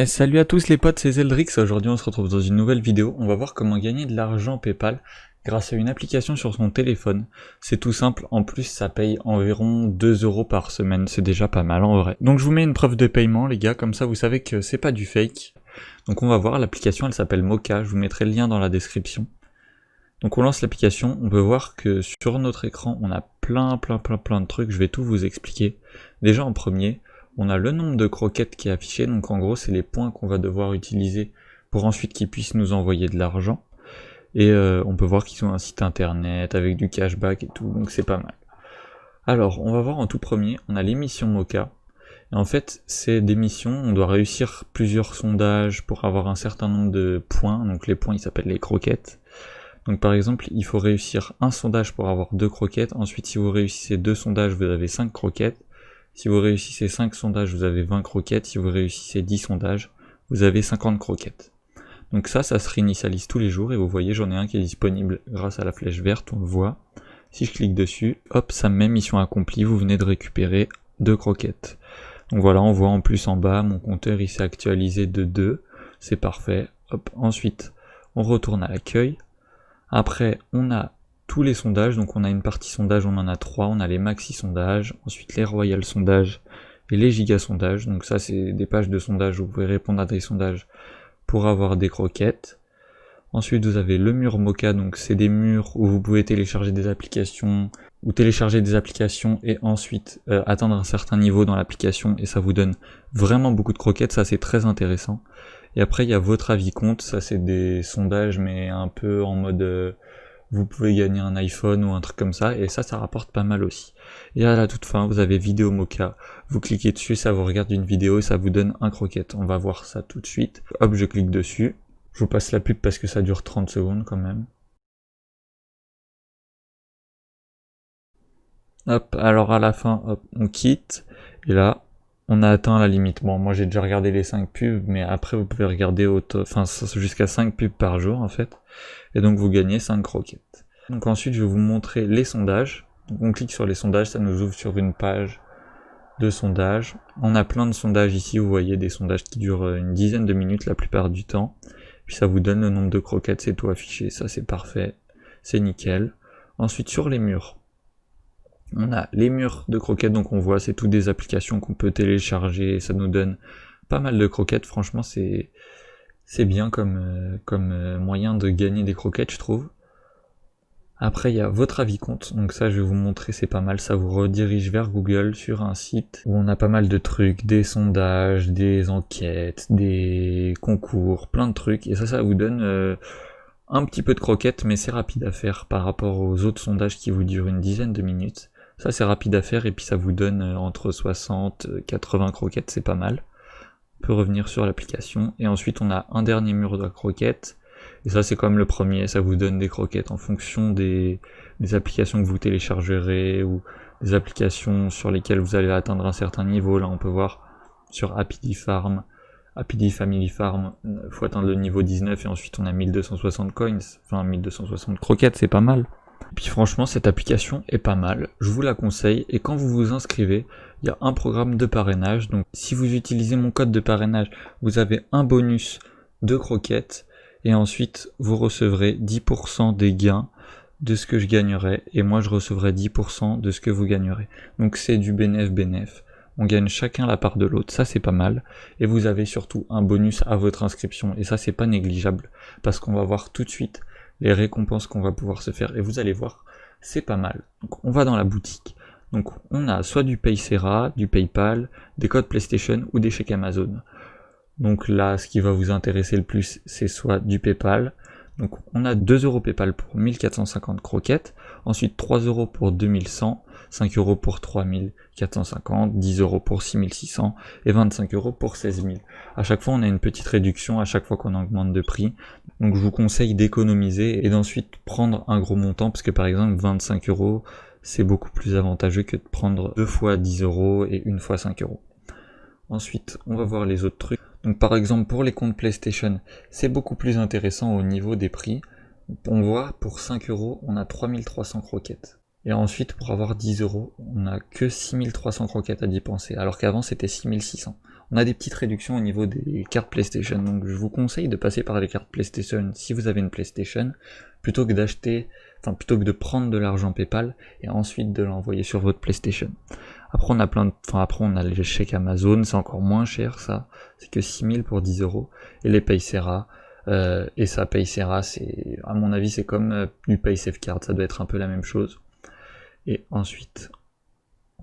Salut à tous les potes, c'est Zeldrix. Aujourd'hui on se retrouve dans une nouvelle vidéo. On va voir comment gagner de l'argent PayPal grâce à une application sur son téléphone. C'est tout simple, en plus ça paye environ 2 euros par semaine, c'est déjà pas mal en vrai. Donc je vous mets une preuve de paiement les gars, comme ça vous savez que c'est pas du fake. Donc on va voir, l'application elle s'appelle Moka, je vous mettrai le lien dans la description. Donc on lance l'application, on peut voir que sur notre écran on a plein de trucs, je vais tout vous expliquer. Déjà en premier, on a le nombre de croquettes qui est affiché, donc en gros c'est les points qu'on va devoir utiliser pour ensuite qu'ils puissent nous envoyer de l'argent. Et on peut voir qu'ils ont un site internet avec du cashback et tout, donc c'est pas mal. Alors on va voir en tout premier, on a les missions Moka. Et en fait c'est des missions, on doit réussir plusieurs sondages pour avoir un certain nombre de points, donc les points ils s'appellent les croquettes. Donc par exemple, il faut réussir un sondage pour avoir 2 croquettes, ensuite si vous réussissez 2 sondages, vous avez 5 croquettes, si vous réussissez 5 sondages, vous avez 20 croquettes, si vous réussissez 10 sondages, vous avez 50 croquettes. Donc ça se réinitialise tous les jours, et vous voyez, j'en ai un qui est disponible grâce à la flèche verte, on le voit. Si je clique dessus, hop, ça me met mission accomplie, vous venez de récupérer 2 croquettes. Donc voilà, on voit en plus en bas, mon compteur il s'est actualisé de 2, c'est parfait. Hop, ensuite, on retourne à l'accueil. Après, on a tous les sondages, donc on a une partie sondage, on en a 3, on a les maxi sondages, ensuite les royal sondages et les giga sondages, donc ça c'est des pages de sondage où vous pouvez répondre à des sondages pour avoir des croquettes. Ensuite vous avez le mur Moka, donc c'est des murs où vous pouvez télécharger des applications, et ensuite atteindre un certain niveau dans l'application, et ça vous donne vraiment beaucoup de croquettes, ça c'est très intéressant. Et après il y a votre avis compte, ça c'est des sondages mais un peu en mode vous pouvez gagner un iPhone ou un truc comme ça, et ça rapporte pas mal aussi. Et à la toute fin vous avez vidéo Moka, vous cliquez dessus, ça vous regarde une vidéo et ça vous donne un croquette. On va voir ça tout de suite. Hop, je clique dessus, je vous passe la pub parce que ça dure 30 secondes quand même. Hop, alors à la fin, hop, on quitte, et là, on a atteint la limite. Bon, moi j'ai déjà regardé les 5 pubs, mais après vous pouvez regarder jusqu'à 5 pubs par jour en fait, et donc vous gagnez 5 croquettes. Donc ensuite je vais vous montrer les sondages. Donc on clique sur les sondages, ça nous ouvre sur une page de sondages. On a plein de sondages ici, vous voyez des sondages qui durent une dizaine de minutes la plupart du temps, puis ça vous donne le nombre de croquettes, c'est tout affiché, ça c'est parfait, c'est nickel. Ensuite sur les murs, on a les murs de croquettes, donc on voit c'est toutes des applications qu'on peut télécharger, ça nous donne pas mal de croquettes, franchement c'est bien comme moyen de gagner des croquettes je trouve. Après il y a votre avis compte, donc ça je vais vous montrer, c'est pas mal, ça vous redirige vers Google sur un site où on a pas mal de trucs, des sondages, des enquêtes, des concours, plein de trucs, et ça vous donne un petit peu de croquettes, mais c'est rapide à faire par rapport aux autres sondages qui vous durent une dizaine de minutes. Ça c'est rapide à faire et puis ça vous donne entre 60 et 80 croquettes, c'est pas mal. On peut revenir sur l'application et ensuite on a un dernier mur de croquettes. Et ça c'est comme le premier, ça vous donne des croquettes en fonction des applications que vous téléchargerez ou des applications sur lesquelles vous allez atteindre un certain niveau. Là on peut voir sur Happy Family Farm, faut atteindre le niveau 19 et ensuite on a 1260 coins, enfin 1260 croquettes, c'est pas mal. Et puis franchement cette application est pas mal, je vous la conseille, et quand vous vous inscrivez, il y a un programme de parrainage, donc si vous utilisez mon code de parrainage, vous avez un bonus de croquettes, et ensuite vous recevrez 10% des gains de ce que je gagnerai, et moi je recevrai 10% de ce que vous gagnerez. Donc c'est du bénéf. On gagne chacun la part de l'autre, ça c'est pas mal, et vous avez surtout un bonus à votre inscription, et ça c'est pas négligeable, parce qu'on va voir tout de suite les récompenses qu'on va pouvoir se faire, et vous allez voir, c'est pas mal. Donc on va dans la boutique, donc on a soit du Paysera, du Paypal, des codes PlayStation ou des chèques Amazon. Donc là, ce qui va vous intéresser le plus, c'est soit du Paypal. Donc on a 2 euros Paypal pour 1450 croquettes, ensuite 3 euros pour 2100, 5 euros pour 3450, 10 euros pour 6600 et 25 euros pour 16 000. À chaque fois on a une petite réduction à chaque fois qu'on augmente de prix, donc je vous conseille d'économiser et d'ensuite prendre un gros montant, parce que par exemple 25 euros c'est beaucoup plus avantageux que de prendre 2 fois 10 euros et une fois 5 euros. Ensuite on va voir les autres trucs. Donc par exemple pour les comptes PlayStation, c'est beaucoup plus intéressant au niveau des prix. On voit pour 5 euros, on a 3300 croquettes. Et ensuite pour avoir 10 euros, on a que 6300 croquettes à dépenser, alors qu'avant c'était 6600. on a des petites réductions au niveau des cartes PlayStation. Donc je vous conseille de passer par les cartes PlayStation si vous avez une PlayStation, plutôt que plutôt que de prendre de l'argent PayPal et ensuite de l'envoyer sur votre PlayStation. Après on a après on a les chèques Amazon, c'est encore moins cher ça, c'est que 6000 pour 10 €, et les Paysera. Et ça, Paysera, c'est, à mon avis, c'est comme du PaySafeCard, ça doit être un peu la même chose. Et ensuite,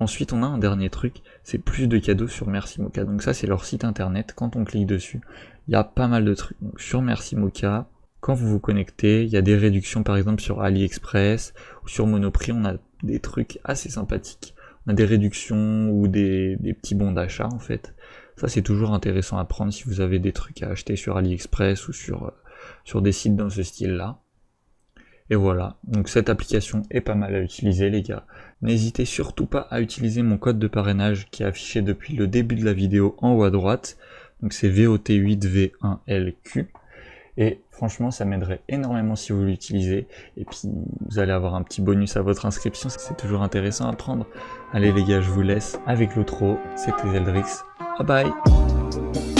on a un dernier truc, c'est plus de cadeaux sur Merci Mocha. Donc ça, c'est leur site internet. Quand on clique dessus, il y a pas mal de trucs. Donc, sur Merci Mocha, quand vous vous connectez, il y a des réductions, par exemple sur AliExpress ou sur Monoprix, on a des trucs assez sympathiques. On a des réductions ou des petits bons d'achat, en fait. Ça, c'est toujours intéressant à prendre si vous avez des trucs à acheter sur AliExpress ou sur des sites dans ce style-là. Et voilà, donc cette application est pas mal à utiliser, les gars. N'hésitez surtout pas à utiliser mon code de parrainage qui est affiché depuis le début de la vidéo en haut à droite. Donc c'est VOT8V1LQ. Et franchement, ça m'aiderait énormément si vous l'utilisez. Et puis, vous allez avoir un petit bonus à votre inscription. C'est toujours intéressant à prendre. Allez les gars, je vous laisse avec l'outro. C'était Zeldrix. Bye bye.